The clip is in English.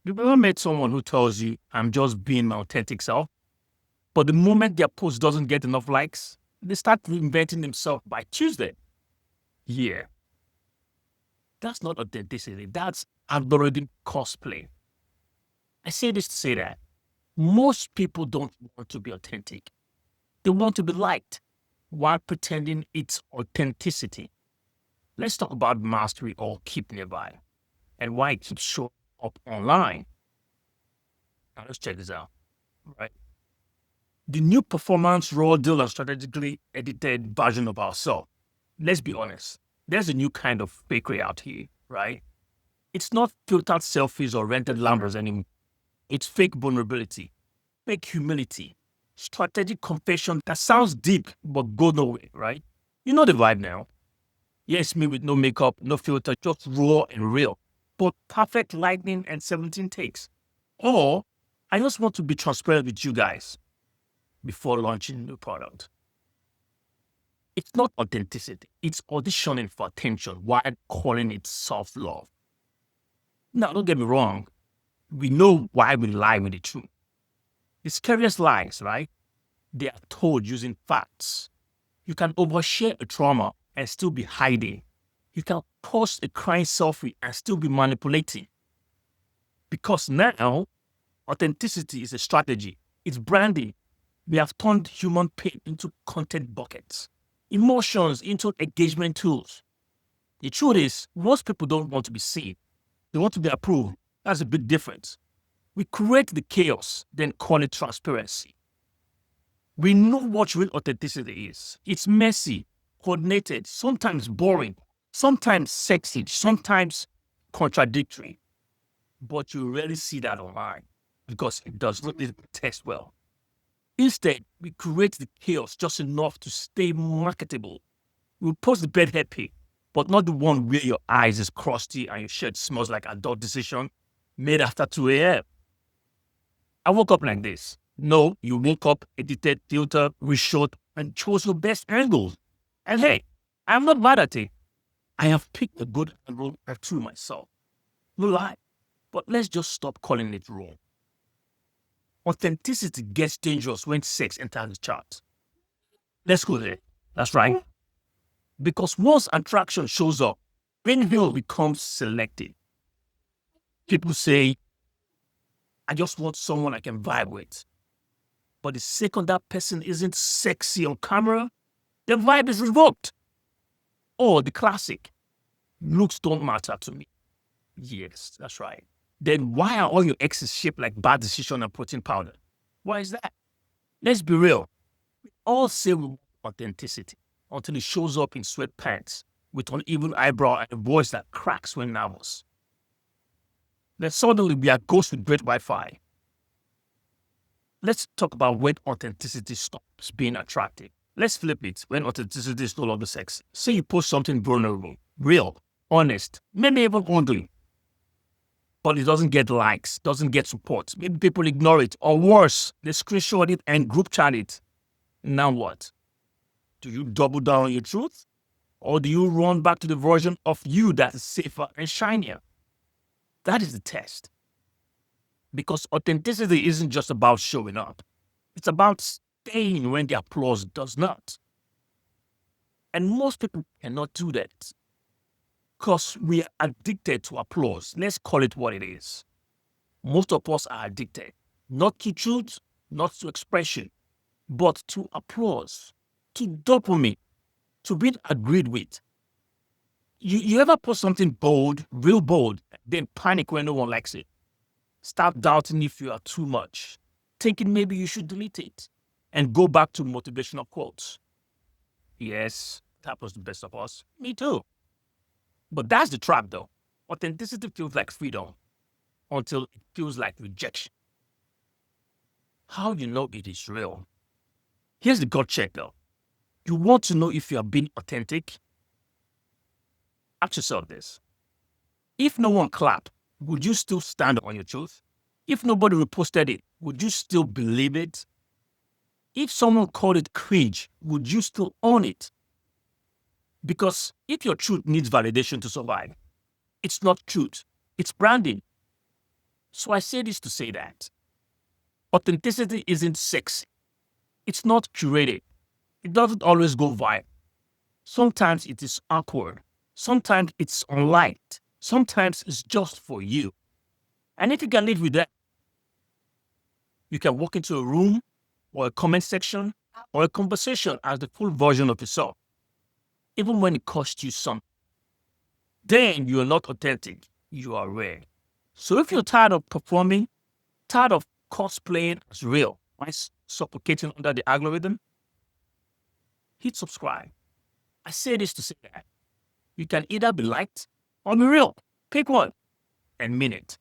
You've ever met someone who tells you, I'm just being my authentic self, but the moment their post doesn't get enough likes, they start reinventing themselves by Tuesday? Yeah, that's not authenticity. That's algorithm cosplay. I say this to say that most people don't want to be authentic. They want to be liked while pretending it's authenticity. Let's talk about mastery or keep nearby and why it keeps showing up online. Now let's check this out, right? The new performance raw deal and strategically edited version of ourselves. Let's be honest. There's a new kind of fakery out here, right? It's not filtered selfies or rented Lambers anymore. It's fake vulnerability, fake humility, strategic confession that sounds deep but go nowhere, right? You know the vibe now. Yes, me with no makeup, no filter, just raw and real, but perfect lightning and 17 takes. Or I just want to be transparent with you guys before launching a new product. It's not authenticity. It's auditioning for attention while calling it self-love. Now, don't get me wrong. We know why we lie with the truth. The scariest lies, right? They are told using facts. You can overshare a trauma and still be hiding. You can post a crying selfie and still be manipulating. Because now, authenticity is a strategy. It's branding. We have turned human pain into content buckets, emotions into engagement tools. The truth is, most people don't want to be seen. They want to be approved. That's a big difference. We create the chaos, then call it transparency. We know what real authenticity is. It's messy, coordinated, sometimes boring, sometimes sexy, sometimes contradictory. But you rarely see that online because it does not test well. Instead, we create the chaos just enough to stay marketable. We post the bedhead pic, but not the one where your eyes is crusty and your shirt smells like adult decision made after 2 a.m. I woke up like this. No, you woke up, edited, filtered, reshot, and chose your best angles. And hey, I'm not mad at it. I have picked a good angle or two myself. No lie. But let's just stop calling it wrong. Authenticity gets dangerous when sex enters the chart. Let's go there. That's right. Because once attraction shows up, behavior becomes selective. People say, I just want someone I can vibe with. But the second that person isn't sexy on camera, the vibe is revoked. Or the classic, looks don't matter to me. Yes, that's right. Then why are all your exes shaped like bad decision and protein powder? Why is that? Let's be real. We all say we want authenticity until it shows up in sweatpants with uneven eyebrow and a voice that cracks when nervous. Then suddenly we are ghosts with great Wi-Fi. Let's talk about when authenticity stops being attractive. Let's flip it when authenticity is no longer sexy. Say you post something vulnerable, real, honest, maybe even ugly, but it doesn't get likes, doesn't get support. Maybe people ignore it, or worse, they screenshot it and group chat it. Now what? Do you double down on your truth? Or do you run back to the version of you that is safer and shinier? That is the test. Because authenticity isn't just about showing up. It's about staying when the applause does not. And most people cannot do that because we are addicted to applause. Let's call it what it is. Most of us are addicted, not to truth, not to expression, but to applause, to dopamine, to being agreed with. You ever post something bold, real bold, then panic when no one likes it? Start doubting if you are too much, thinking maybe you should delete it, and go back to motivational quotes. Yes, that was the best of us. Me too. But that's the trap though. Authenticity feels like freedom until it feels like rejection. How you know it is real? Here's the gut check though. You want to know if you are being authentic? Ask yourself this. If no one clapped, would you still stand on your truth? If nobody reposted it, would you still believe it? If someone called it cringe, would you still own it? Because if your truth needs validation to survive, it's not truth, it's branding. So I say this to say that authenticity isn't sexy. It's not curated. It doesn't always go viral. Sometimes it is awkward. Sometimes it's unliked. Sometimes it's just for you. And if you can live with that, you can walk into a room or a comment section or a conversation as the full version of yourself, even when it costs you something. Then you are not authentic. You are rare. So if you're tired of performing, tired of cosplaying as real, right, suffocating under the algorithm, hit subscribe. I say this to say that you can either be liked or be real. Pick one and mean it.